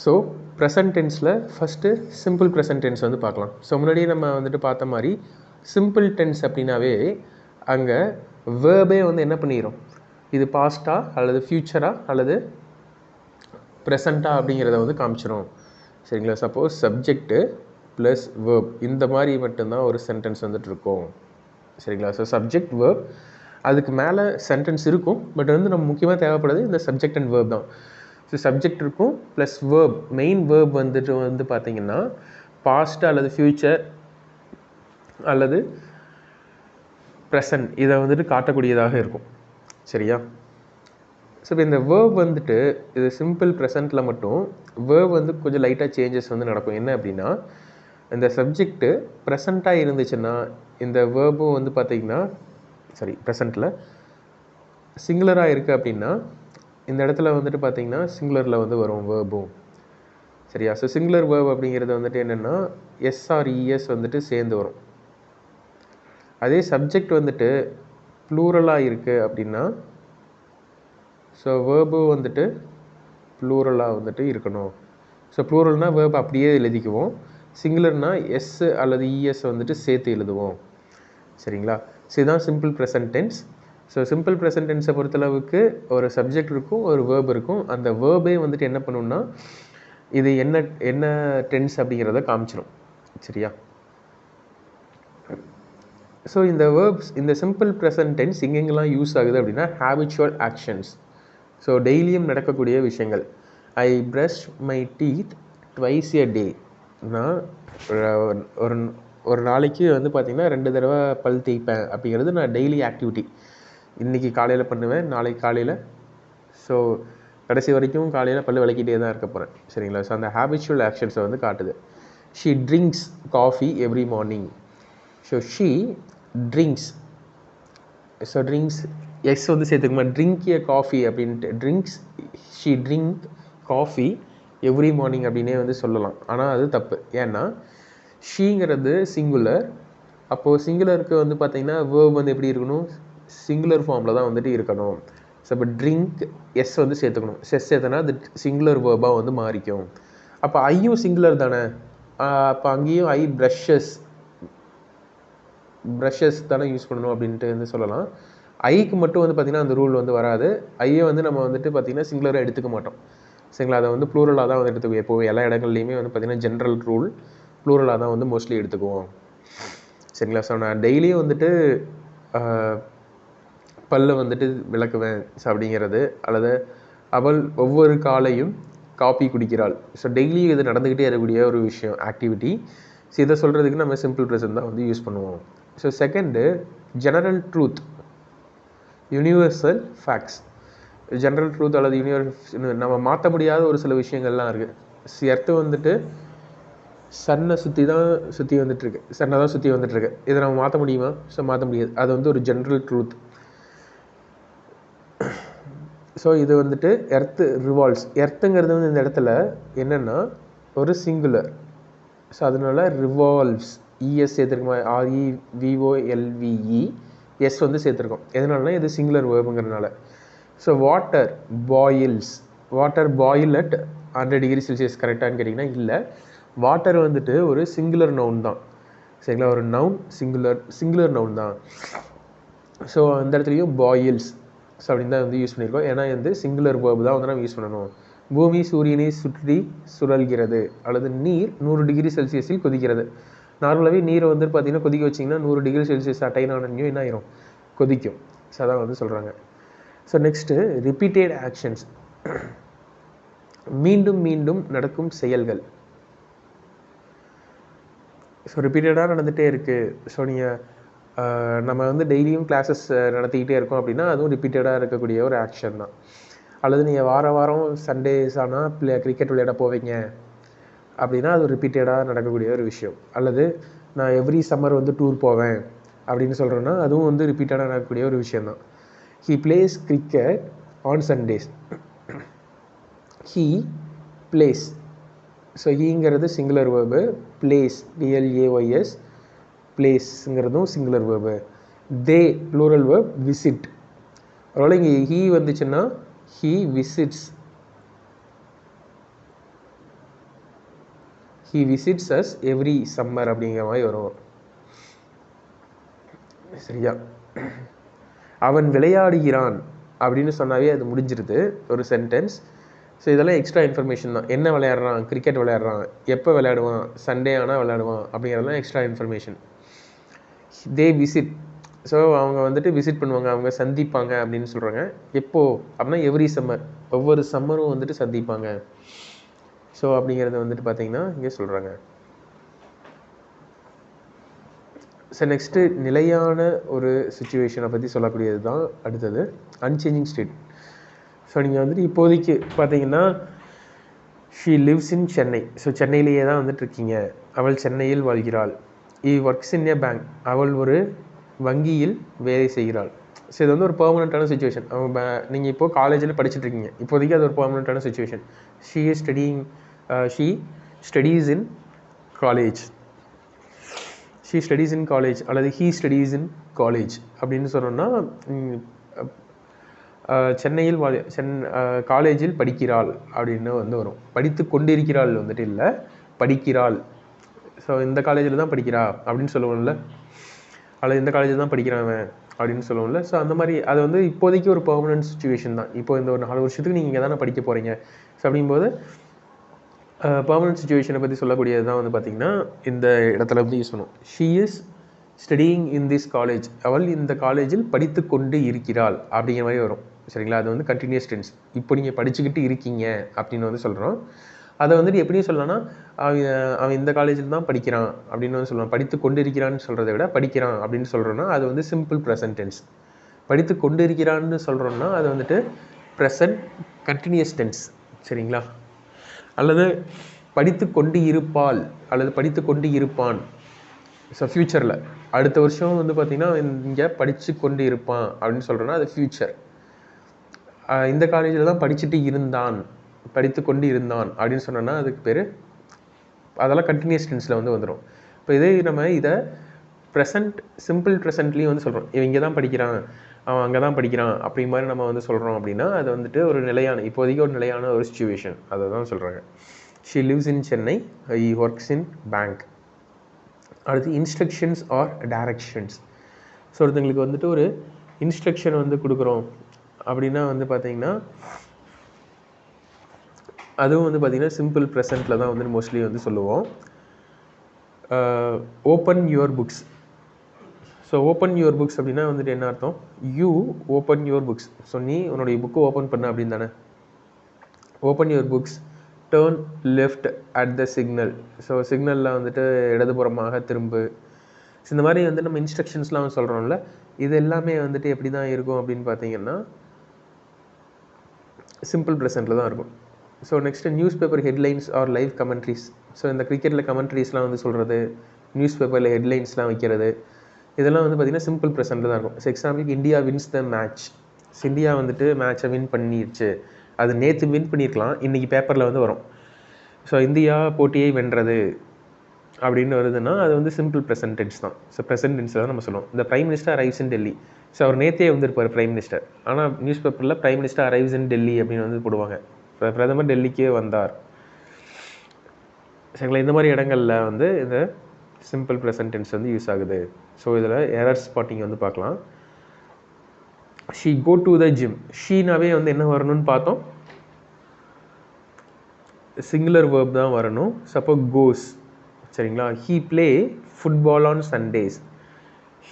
So present டென்ஸில் first simple present tense வந்து பார்க்கலாம். ஸோ முன்னாடியே நம்ம வந்துட்டு பார்த்த மாதிரி சிம்பிள் டென்ஸ் அப்படின்னாவே அங்கே வேர்பே வந்து என்ன பண்ணிடும், இது பாஸ்டா அல்லது ஃப்யூச்சரா அல்லது ப்ரெசண்ட்டாக அப்படிங்கிறத வந்து காமிச்சிடும். சரிங்களா? சப்போஸ் சப்ஜெக்ட்டு ப்ளஸ் வேர்ப் இந்த மாதிரி மட்டும்தான் ஒரு சென்டென்ஸ் வந்துட்டு இருக்கும். சரிங்களா? ஸோ சப்ஜெக்ட் வேர்ப் அதுக்கு மேலே சென்டென்ஸ் இருக்கும். பட் வந்து நம்ம முக்கியமாக தேவைப்படுறது இந்த சப்ஜெக்ட் அண்ட் வேர்ப் தான். ஸோ சப்ஜெக்ட் இருக்கும் ப்ளஸ் வேர்ப், மெயின் வேர்ப் வந்துட்டு வந்து பார்த்திங்கன்னா பாஸ்ட் அல்லது ஃப்யூச்சர் அல்லது ப்ரெசன்ட் இதை வந்துட்டு காட்டக்கூடியதாக இருக்கும். சரியா? ஸோ இப்போ இந்த வேர்ப் வந்துட்டு இது சிம்பிள் ப்ரெசண்ட்டில் மட்டும் வேர்ப் வந்து கொஞ்சம் லைட்டாக சேஞ்சஸ் வந்து நடக்கும். என்ன அப்படின்னா, இந்த சப்ஜெக்ட்டு ப்ரெசண்ட்டாக இருந்துச்சுன்னா இந்த வேர்பும் வந்து பார்த்திங்கன்னா ப்ரெசண்ட்டில் சிங்குலராக இருக்குது அப்படின்னா இந்த இடத்துல வந்துட்டு பார்த்திங்கன்னா சிங்குலரில் வந்து வரும் வேர்பும். சரியா? ஸோ சிங்குலர் வேர்ப் அப்படிங்கிறது வந்துட்டு என்னென்னா எஸ்ஆர்இஎஸ் வந்துட்டு சேர்ந்து வரும். அதே சப்ஜெக்ட் வந்துட்டு ப்ளூரலாக இருக்குது அப்படின்னா ஸோ வேர்பு வந்துட்டு ப்ளூரலாக வந்துட்டு இருக்கணும். ஸோ ப்ளூரல்னால் வேர்ப் அப்படியே எழுதிக்குவோம், சிங்குலர்னால் எஸ் அல்லது இஎஸ் வந்துட்டு சேர்த்து எழுதுவோம். சரிங்களா? ஸோ இதுதான் simple present tense. So simple present டென்ஸை பொறுத்தளவுக்கு ஒரு சப்ஜெக்ட் இருக்கும், ஒரு வேர்ப் இருக்கும். அந்த வேர்பே வந்துட்டு என்ன பண்ணுன்னா இது என்ன டென்ஸ் அப்படிங்கிறத காமிச்சிடும். சரியா? ஸோ இந்த வேர்ப்ஸ், இந்த சிம்பிள் ப்ரெசன்ட் டென்ஸ் எங்கெங்கெல்லாம் யூஸ் ஆகுது அப்படின்னா ஹேபிச்சுவல் ஆக்ஷன்ஸ். ஸோ டெய்லியும் நடக்கக்கூடிய விஷயங்கள். I brush my teeth twice a day. நான் ஒரு நாளைக்கு வந்து பார்த்திங்கன்னா 2 தடவை பல் தேய்ப்பேன் அப்படிங்கிறது நான் டெய்லி ஆக்டிவிட்டி. இன்றைக்கி காலையில் பண்ணுவேன், நாளைக்கு காலையில், ஸோ கடைசி வரைக்கும் காலையில் பல் விளக்கிட்டே தான் இருக்க போகிறேன். சரிங்களா? ஸோ அந்த ஹேபிச்சுவல் ஆக்ஷன்ஸை வந்து காட்டுது. She drinks coffee every morning. So she drinks, so drinks S வந்து சேர்த்துக்குமா, ட்ரிங்க் ஏ காஃபி அப்படின்ட்டு drinks, she drink coffee every morning அப்படின்னே வந்து சொல்லலாம். ஆனால் அது தப்பு. ஏன்னா ஷீங்கிறது சிங்குலர். அப்போது சிங்குலருக்கு வந்து பார்த்திங்கன்னா வேர்ப் வந்து எப்படி இருக்கணும், சிங்குலர் ஃபார்மில் தான் வந்துட்டு இருக்கணும். ஸோ இப்போ ட்ரிங்க் எஸ் வந்து சேர்த்துக்கணும். செஸ் சேர்த்தனா அது சிங்குலர் வேர்பாக வந்து மாறிக்கும். அப்போ ஐயும் சிங்குலர் தானே, அப்போ அங்கேயும் ஐ ப்ரஷஸ் தானே யூஸ் பண்ணணும் அப்படின்ட்டு வந்து சொல்லலாம். ஐக்கு மட்டும் வந்து பார்த்திங்கன்னா அந்த ரூல் வந்து வராது. ஐயை வந்து நம்ம வந்துட்டு பார்த்திங்கன்னா சிங்குலராக எடுத்துக்க மாட்டோம். சரிங்களா? அதை வந்து ப்ளூரலாக தான் வந்து எடுத்துக்குவோம். எப்போது எல்லா இடங்கள்லையுமே வந்து பார்த்திங்கன்னா ஜென்ரல் ரூல் ப்ளூரலாக தான் வந்து மோஸ்ட்லி எடுத்துக்குவோம். சரிங்களா? ஸோ நான் டெய்லியும் வந்துட்டு பல்ல வந்துட்டு விளக்குவேன் அப்படிங்கிறது, அல்லது அவள் ஒவ்வொரு காலையும் காஃபி குடிக்கிறாள். ஸோ டெய்லியும் இது நடந்துக்கிட்டே இருக்கக்கூடிய ஒரு விஷயம், ஆக்டிவிட்டி. ஸோ இதை சொல்கிறதுக்கு நம்ம சிம்பிள் ப்ரெசன்ட் தான் வந்து யூஸ் பண்ணுவோம். So second general truth, universal facts. General truth அல்லது நம்ம மாற்ற முடியாத ஒரு சில விஷயங்கள்லாம் இருக்குது. எர்த்து வந்துட்டு சன்னை சுற்றி வந்துட்டுருக்கு, சன்னை தான் சுற்றி வந்துட்டுருக்கு. இதை நம்ம மாற்ற முடியுமா? ஸோ மாற்ற முடியாது. அது வந்து ஒரு ஜென்ரல் ட்ரூத். ஸோ இது வந்துட்டு எர்த்து ரிவால்வ்ஸ். எர்த்துங்கிறது வந்து இந்த இடத்துல என்னென்னா ஒரு சிங்குலர். ஸோ அதனால ரிவால்வ்ஸ், இஎஸ் சேர்த்துருக்கோம், REVOLVE, எஸ் வந்து சேர்த்துருக்கோம். எதனாலனா இது சிங்குலர் வேர்புங்கிறதுனால. So water boils, water boil at 100 degree Celsius கரெக்டானு கேட்டிங்கன்னா இல்லை. வாட்டர் வந்துட்டு ஒரு சிங்குலர் நவுன் தான். சரிங்களா? ஒரு நவுன் சிங்குலர் நவுன் தான். ஸோ அந்த இடத்துலையும் பாயில்ஸ் ஸோ அப்படின்னு தான் வந்து யூஸ் பண்ணியிருக்கோம். ஏன்னா வந்து சிங்குலர் வேர்பு தான் வந்து நம்ம யூஸ் பண்ணணும். பூமி சூரியனை சுற்றி சுழல்கிறது, அல்லது நீர் 100 டிகிரி செல்சியஸில் கொதிக்கிறது. நார்மலாகவே நீரை வந்து பார்த்திங்கன்னா கொதிக்க வச்சிங்கன்னா 100 டிகிரி செல்சியஸ் அட்டைன் ஆனனையும் என்ன ஆயிரும், கொதிக்கும். ஸோ அதான் வந்து சொல்கிறாங்க. ஸோ நெக்ஸ்ட்டு ரிப்பீட்டட் ஆக்ஷன்ஸ், மீண்டும் மீண்டும் நடக்கும் செயல்கள். ஸோ ரிப்பீட்டடாக நடந்துகிட்டே இருக்குது. ஸோ நீங்கள் நம்ம வந்து டெய்லியும் கிளாஸஸ் நடத்திக்கிட்டே இருக்கோம் அப்படின்னா அதுவும் ரிப்பீட்டடாக இருக்கக்கூடிய ஒரு ஆக்ஷன் தான். அல்லது நீங்கள் வாரம் சண்டேஸ் ஆனால் கிரிக்கெட் விளையாட போவீங்க அப்படின்னா அது ரிப்பீட்டடாக நடக்கக்கூடிய ஒரு விஷயம். அல்லது நான் எவ்ரி சம்மர் வந்து டூர் போவேன் அப்படின்னு சொல்கிறேன்னா அதுவும் வந்து ரிப்பீட்டடாக நடக்கக்கூடிய ஒரு விஷயந்தான். He plays cricket on Sundays. He plays, so ஹீங்கிறது சிங்குலர் வேர்பு, பிளேஸ் PLAYS பிளேஸ்ங்கிறதும் singular verb. They plural verb visit. அதனால் இங்கே ஹீ வந்துச்சுன்னா he visits. He visits us every summer அப்படிங்கிற மாதிரி வரும். சரியா? அவன் விளையாடுகிறான் அப்படின்னு சொன்னாவே அது முடிஞ்சிருது ஒரு சென்டென்ஸ். ஸோ இதெல்லாம் எக்ஸ்ட்ரா இன்ஃபர்மேஷன் தான். என்ன விளையாடுறான், கிரிக்கெட் விளையாடுறான், எப்போ விளையாடுவான், சண்டே ஆனால் விளையாடுவான் அப்படிங்கிறதுலாம் எக்ஸ்ட்ரா இன்ஃபர்மேஷன். தே விசிட், ஸோ அவங்க வந்துட்டு விசிட் பண்ணுவாங்க, அவங்க சந்திப்பாங்க அப்படின்னு சொல்கிறாங்க. எப்போது அப்படின்னா எவ்ரி சம்மர், ஒவ்வொரு சம்மரும் வந்துட்டு சந்திப்பாங்க. ஸோ அப்படிங்கிறத வந்துட்டு பார்த்தீங்கன்னா இங்கே சொல்கிறாங்க. ஸோ நெக்ஸ்ட்டு நிலையான ஒரு சுச்சுவேஷனை பற்றி சொல்லக்கூடியது தான் அடுத்தது அன்சேஞ்சிங் ஸ்டேட். ஸோ நீங்கள் வந்துட்டு இப்போதைக்கு பார்த்தீங்கன்னா she lives in Chennai. So சென்னையிலேயே தான் வந்துட்டு இருக்கீங்க. அவள் சென்னையில் வாழ்கிறாள். இ ஒர்க்ஸ் இன் ஏ பேங்க், அவள் ஒரு வங்கியில் வேலை செய்கிறாள். ஸோ இது வந்து ஒரு பெர்மனண்ட்டான சுச்சுவேஷன். அவங்க நீங்கள் இப்போது காலேஜில் படிச்சுட்டு இருக்கீங்க, இப்போதைக்கு அது ஒரு பெர்மனண்ட்டான situation. She is studying, she studies in college, she studies in college அல்லது ஹீ ஸ்டடீஸ் இன் காலேஜ் அப்படின்னு சொன்னோன்னா சென்னையில் காலேஜில் படிக்கிறாள் அப்படின்னு வந்து வரும். படித்து கொண்டிருக்கிறாள் வந்துட்டு இல்லை, படிக்கிறாள். ஸோ இந்த காலேஜில் தான் படிக்கிறா அப்படின்னு சொல்லுவோம்ல, அல்லது இந்த காலேஜில் தான் படிக்கிறாங்க அப்படின்னு சொல்லுவோம்ல. ஸோ அந்த மாதிரி அது வந்து இப்போதைக்கு ஒரு பெர்மனன்ட் சுச்சுவேஷன் தான். இப்போ இந்த ஒரு 4 வருஷத்துக்கு நீங்கள் இங்கே தானே படிக்க போகிறீங்க. ஸோ அப்படிங்கும்போது பெர்மனன்ட் சுச்சுவேஷனை பற்றி சொல்லக்கூடியது தான் வந்து பார்த்திங்கன்னா இந்த இடத்துல வந்து யூஸ் பண்ணும். She is studying in this college, அவள் இந்த காலேஜில் படித்து கொண்டு இருக்கிறாள் அப்படிங்கிற மாதிரி வரும். சரிங்களா? அது வந்து கண்டினியூஸ் டென்ஸ். இப்போ நீங்கள் படிச்சுக்கிட்டு இருக்கீங்க அப்படின்னு வந்து சொல்கிறோம். அதை வந்துட்டு எப்படி சொல்லலாம்னா அவன் இந்த காலேஜில் தான் படிக்கிறான் அப்படின்னு வந்து சொல்லலாம். படித்து கொண்டு இருக்கிறான்னு சொல்கிறத விட படிக்கிறான் அப்படின்னு சொல்கிறோன்னா அது வந்து சிம்பிள் ப்ரெசன்ட் டென்ஸ். படித்து கொண்டு இருக்கிறான்னு சொல்கிறோன்னா அது வந்துட்டு ப்ரெசன்ட் கண்டினியூஸ் டென்ஸ். சரிங்களா? அல்லது படித்து கொண்டு இருப்பாள் அல்லது படித்து கொண்டு இருப்பான். ஸோ ஃப்யூச்சரில் அடுத்த வருஷம் வந்து பார்த்திங்கன்னா இங்கே படித்து கொண்டு இருப்பான் அப்படின்னு சொல்கிறோன்னா அது ஃப்யூச்சர். இந்த காலேஜில் தான் படிச்சுட்டு இருந்தான், படித்து கொண்டு இருந்தான் அப்படின்னு சொன்னோன்னா அதுக்கு பேர் அதெல்லாம் கண்டினியூஸ் டென்ஸில் வந்து வந்துடும். இப்போ இதே நம்ம இதை ப்ரெசன்ட் சிம்பிள் ப்ரெசன்ட்லேயும் வந்து சொல்கிறோம். இவன் இங்கே தான் படிக்கிறான், அவன் அங்கே தான் படிக்கிறான் அப்படி மாதிரி நம்ம வந்து சொல்கிறோம் அப்படின்னா அது வந்துட்டு ஒரு நிலையான, இப்போதைக்கு ஒரு நிலையான ஒரு சுச்சுவேஷன். அதை தான் சொல்கிறாங்க. She lives in Chennai, he works in bank. அடுத்து இன்ஸ்ட்ரக்ஷன்ஸ் ஆர் டைரக்ஷன்ஸ். ஸோ ஒருத்தங்களுக்கு வந்துட்டு ஒரு இன்ஸ்ட்ரக்ஷன் வந்து கொடுக்குறோம் அப்படின்னா வந்து பார்த்திங்கன்னா அதுவும் வந்து பார்த்திங்கன்னா சிம்பிள் ப்ரெசண்ட்டில் தான் வந்து மோஸ்ட்லி வந்து சொல்லுவோம். Open your books. So open your books அப்படின்னா வந்துட்டு என்ன அர்த்தம்? You open your books. So நீ உன்னுடைய புக்கு ஓப்பன் பண்ண அப்படின்னு தானே. Open your books, turn left at the signal. So சிக்னலில் வந்துட்டு இடதுபுறமாக திரும்பு. ஸோ இந்த மாதிரி வந்து நம்ம இன்ஸ்ட்ரக்ஷன்ஸ்லாம் சொல்கிறோம்ல, இது எல்லாமே வந்துட்டு எப்படி தான் இருக்கும் அப்படின்னு பார்த்தீங்கன்னா சிம்பிள் ப்ரெசண்ட்டில் தான் இருக்கும். So next newspaper headlines or live commentaries. So இந்த கிரிக்கெட்டில் கமெண்ட்ரிஸ்லாம் வந்து சொல்கிறது, நியூஸ் பேப்பரில் ஹெட்லைன்ஸ்லாம் வைக்கிறது, இதெல்லாம் வந்து பார்த்திங்கன்னா சிம்பிள் ப்ரெசண்ட்டில் தான் இருக்கும். ஸோ எக்ஸாம்பிளுக்கு India wins the match. India வந்துட்டு மேட்சை வின் பண்ணிடுச்சு, அது நேற்று வின் பண்ணியிருக்கலாம், இன்றைக்கி பேப்பரில் வந்து வரும். ஸோ இந்தியா போட்டியை வென்றது அப்படின்னு வருதுன்னா அது வந்து சிம்பிள் ப்ரெசன்ட் டென்ஸ் தான். ஸோ ப்ரெசன்ட் டென்ஸில் தான் நம்ம சொல்லுவோம். இந்த பிரைம் மினிஸ்டர் அரைவ்ஸ் இன் டெல்லி. ஸோ அவர் நேற்றே வந்திருப்பார் பிரைம் மினிஸ்டர், ஆனால் நியூஸ் பேப்பரில் பிரைம் மினிஸ்டர் அரைவ்ஸ் இன் டெல்லி அப்படின்னு வந்து போடுவாங்க. பிரதமர் டெல்லிக்கே வந்தார். சரிங்களா? இந்த மாதிரி இடங்களில் வந்து இந்த சிம்பிள் ப்ரெசன்ட் டென்ஸ் வந்து யூஸ் ஆகுது. ஸோ இதில் எரர் ஸ்பாட்டிங் வந்து பார்க்கலாம். She go to the gym. ஷீனாவே வந்து என்ன வரணும்னு பார்த்தோம், சிங்குலர் வேர்ப் தான் வரணும். Suppose goes. சரிங்களா? He play football on Sundays.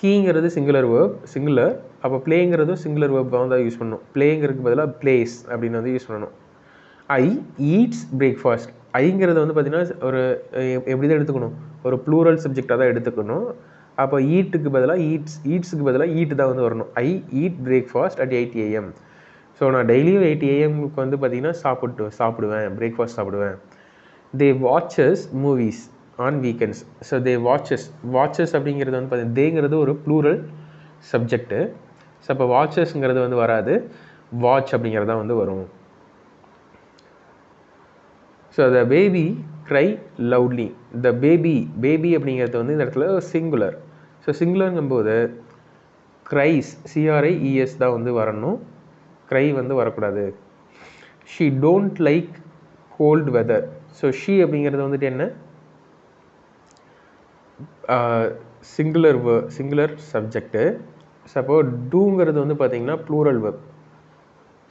ஹீங்கிறது சிங்குலர் வேர்ப், சிங்குலர். அப்போ ப்ளேங்கிறதும் சிங்குலர் வேர்ப் தான் யூஸ் பண்ணணும். ப்ளேங்கிறதுக்கு பதிலாக ப்ளேஸ் அப்படின்னு வந்து யூஸ் பண்ணணும். ஐ ஈட்ஸ் பிரேக்ஃபாஸ்ட். ஐங்கிறது வந்து பார்த்திங்கன்னா ஒரு எப்படி தான் எடுத்துக்கணும், ஒரு ப்ளூரல் சப்ஜெக்டாக தான் எடுத்துக்கணும். அப்போ ஈட்டுக்கு பதிலாக ஈட்ஸுக்கு பதிலாக ஈட்டு தான் வந்து வரணும். I eat breakfast at 8 AM. So நான் டெய்லியும் 8 AMக்கு வந்து பார்த்திங்கன்னா சாப்பிடுவேன், பிரேக்ஃபாஸ்ட் சாப்பிடுவேன். They watches movies on weekends. So they watches அப்படிங்கிறது வந்து பார்த்திங்கன்னா தேங்கிறது ஒரு ப்ளூரல் சப்ஜெக்டு. ஸோ அப்போ வாட்சஸ்ங்கிறது வந்து வராது, வாட்ச் அப்படிங்கிறது தான் வந்து வரும். So the baby cry loudly. The baby அப்படிங்கிறது வந்து இந்த இடத்துல சிங்குலர். ஸோ சிங்குலருங்கும்போது க்ரைஸ், CRIES தான் வந்து வரணும், க்ரை வந்து வரக்கூடாது. She don't like cold weather. So she அப்படிங்கிறது வந்துட்டு என்ன, சிங்குலர் சப்ஜெக்ட்டு. சப்போ டூங்கிறது வந்து பார்த்தீங்கன்னா ப்ளூரல் வெர்ப்.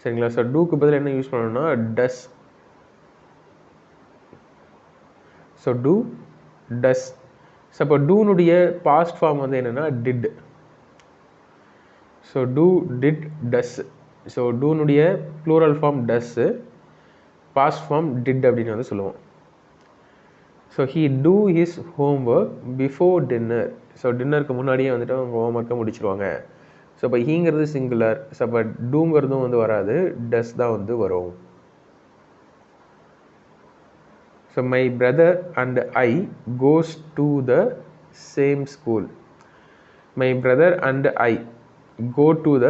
சரிங்களா? ஸோ டூக்கு பதில் என்ன யூஸ் பண்ணணும்னா does. So do, does. Suppose டூனுடைய பாஸ்ட் ஃபார்ம் வந்து என்னென்னா did. So do, did, does. So டூனுடைய plural form does, past form did அப்படின்னு வந்து சொல்லுவோம். So he do his homework before dinner. So டின்னருக்கு முன்னாடியே வந்துட்டு அவங்க ஹோம்ஒர்க்கை முடிச்சிருவாங்க. ஸோ இப்போ ஹீங்கிறது சிங்குலர். ஸோ அப்போ டூங்கிறதும் வந்து வராது, டஸ் தான் வந்து வரும். So my brother and I goes to the same school. My brother and I go to the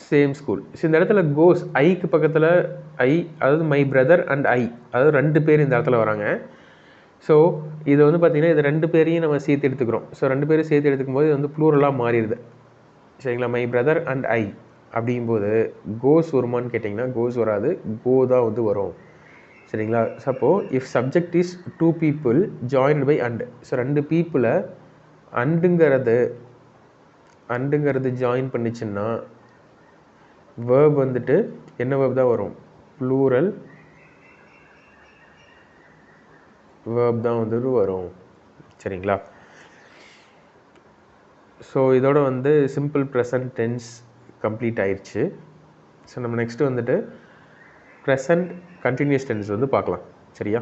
same school. So இந்த இடத்துல கோஸ் ஐக்கு பக்கத்தில் ஐ, அதாவது மை பிரதர் அண்ட் ஐ, அதாவது 2 பேர் இந்த இடத்துல வராங்க. ஸோ இது வந்து பார்த்திங்கன்னா இது 2 பேரையும் நம்ம சேர்த்து எடுத்துக்கிறோம். ஸோ 2 பேரும் சேர்த்து எடுத்துக்கும் போது இது வந்து ப்ளூரலாக மாறிடுது. சரிங்களா? மை பிரதர் அண்ட் ஐ அப்படிங்கும்போது கோஸ் வருமானு கேட்டிங்கன்னா கோஸ் வராது, கோ தான் வந்து வரும். சரிங்களா? Suppose if subject is 2 people joint by and. So 2 பீப்புளை அண்டுங்கிறது ஜாயின் பண்ணிச்சுன்னா வேர்ப் வந்துட்டு என்ன வேர்ப் தான் வரும்? ப்ளூரல் வேர்ப் தான் வந்துட்டு வரும். சரிங்களா? ஸோ இதோட வந்து சிம்பிள் ப்ரெசன்ட் டென்ஸ் கம்ப்ளீட் ஆயிடுச்சு. ஸோ நம்ம நெக்ஸ்ட்டு வந்துட்டு ப்ரெசன்ட் கண்டினியூஸ் டென்ஸ் வந்து பார்க்கலாம். சரியா?